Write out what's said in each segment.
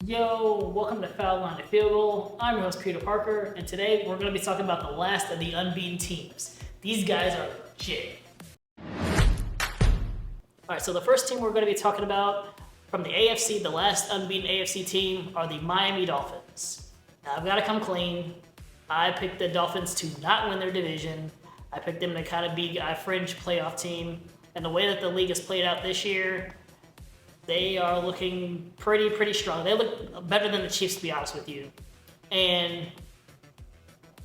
Yo, welcome to Foul Line to Field Goal. I'm your host, Peter Parker, and today we're going to be talking about the last of the unbeaten teams. These guys are legit. Alright, so the first team we're going to be talking about from the AFC, the last unbeaten AFC team, are the Miami Dolphins. Now, I've got to come clean. I picked the Dolphins to not win their division. I picked them to kind of be a fringe playoff team. And the way that the league has played out this year, they are looking pretty strong. They look better than the Chiefs, to be honest with you. And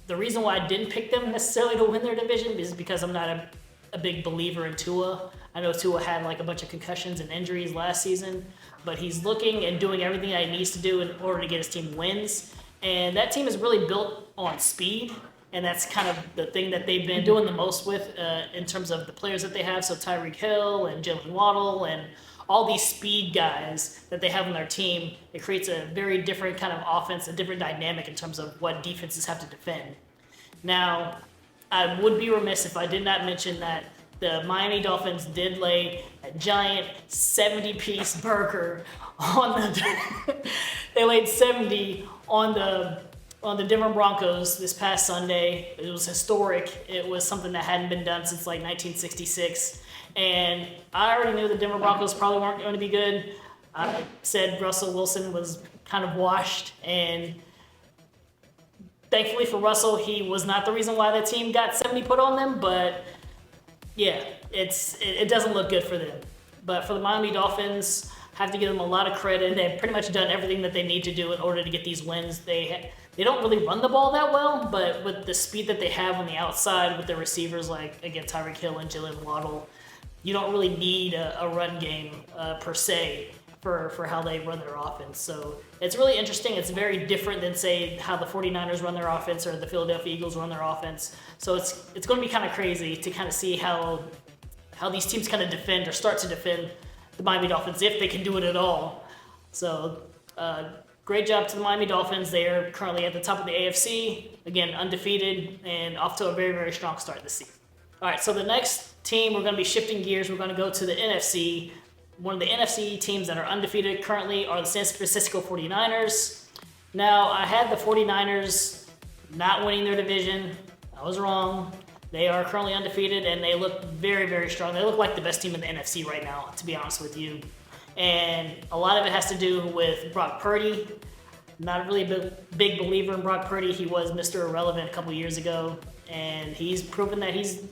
the reason why I didn't pick them necessarily to win their division is because I'm not a big believer in Tua. I know Tua had like a bunch of concussions and injuries last season, but he's looking and doing everything that he needs to do in order to get his team wins. And that team is really built on speed. And that's kind of the thing that they've been doing the most with in terms of the players that they have. So Tyreek Hill and Jalen Waddle and all these speed guys that they have on their team, it creates a very different kind of offense, a different dynamic in terms of what defenses have to defend. Now, I would be remiss if I did not mention that the Miami Dolphins did lay a giant 70-piece burger on the they laid 70 on the Denver Broncos this past Sunday. It was historic. It was something that hadn't been done since like 1966. And I already knew the Denver Broncos probably weren't going to be good. I said Russell Wilson was kind of washed, and thankfully for Russell, he was not the reason why the team got 70 put on them, but yeah, it doesn't look good for them. But for the Miami Dolphins, I have to give them a lot of credit. They've pretty much done everything that they need to do in order to get these wins. They don't really run the ball that well, but with the speed that they have on the outside with their receivers like, again, Tyreek Hill and Jalen Waddle, you don't really need a run game per se for how they run their offense. So it's really interesting. It's very different than, say, how the 49ers run their offense or the Philadelphia Eagles run their offense. So it's going to be kind of crazy to kind of see how these teams kind of defend or start to defend the Miami Dolphins, if they can do it at all. So great job to the Miami Dolphins. They are currently at the top of the AFC, again, undefeated and off to a very strong start this season. All right, so the next team, we're going to be shifting gears. We're going to go to the NFC. One of the NFC teams that are undefeated currently are the San Francisco 49ers. Now, I had the 49ers not winning their division. I was wrong. They are currently undefeated, and they look very strong. They look like the best team in the NFC right now, to be honest with you. And a lot of it has to do with Brock Purdy. Not really a big believer in Brock Purdy. He was Mr. Irrelevant a couple years ago, and he's proven that he's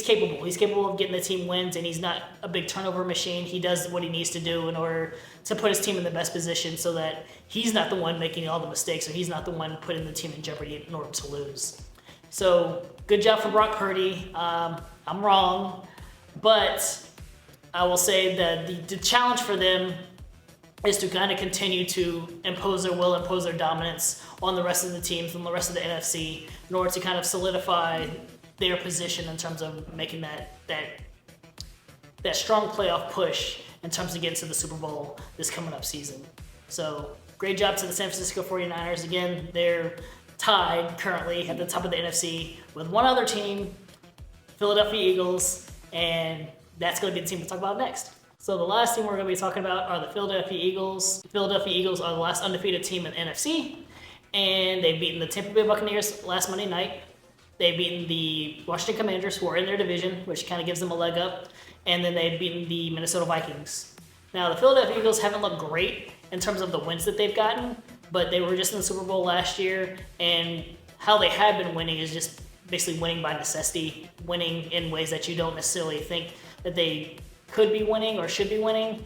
capable. He's capable of getting the team wins, and he's not a big turnover machine. He does what he needs to do in order to put his team in the best position so that he's not the one making all the mistakes, or he's not the one putting the team in jeopardy in order to lose. So good job for Brock Purdy. I'm wrong, but I will say that the challenge for them is to kind of continue to impose their will, impose their dominance on the rest of the teams, on the rest of the NFC, in order to kind of solidify their position in terms of making that strong playoff push in terms of getting to the Super Bowl this coming up season. So great job to the San Francisco 49ers. Again, they're tied currently at the top of the NFC with one other team, Philadelphia Eagles, and that's going to be the team to talk about next. So the last team we're going to be talking about are the Philadelphia Eagles. The Philadelphia Eagles are the last undefeated team in the NFC, and they've beaten the Tampa Bay Buccaneers last Monday night. They've beaten the Washington Commanders, who are in their division, which kind of gives them a leg up, and then they've beaten the Minnesota Vikings. Now, the Philadelphia Eagles haven't looked great in terms of the wins that they've gotten, but they were just in the Super Bowl last year, and how they have been winning is just basically winning by necessity, winning in ways that you don't necessarily think that they could be winning or should be winning.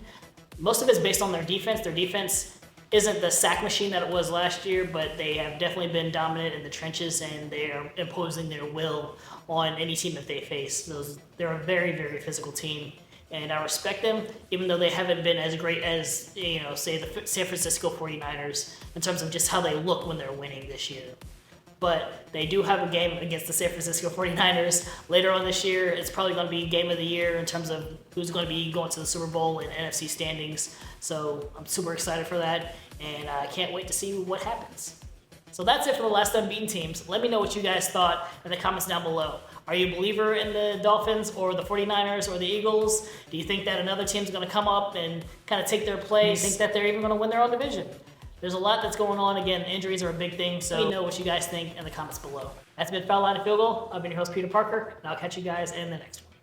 Most of it's based on their defense. Their defense isn't the sack machine that it was last year, but they have definitely been dominant in the trenches, and they are imposing their will on any team that they face. They're a very physical team, and I respect them, even though they haven't been as great as, say the San Francisco 49ers in terms of just how they look when they're winning this year. But they do have a game against the San Francisco 49ers later on this year. It's probably going to be game of the year in terms of who's going to be going to the Super Bowl and NFC standings. So I'm super excited for that, and I can't wait to see what happens. So that's it for the last unbeaten teams. Let me know what you guys thought in the comments down below. Are you a believer in the Dolphins or the 49ers or the Eagles? Do you think that another team's going to come up and kind of take their place? Do you think that they're even going to win their own division? there's a lot that's going on. Again, injuries are a big thing, so let me know what you guys think in the comments below. That's been Foul Line and Field Goal. I've been your host, Peter Parker, and I'll catch you guys in the next one.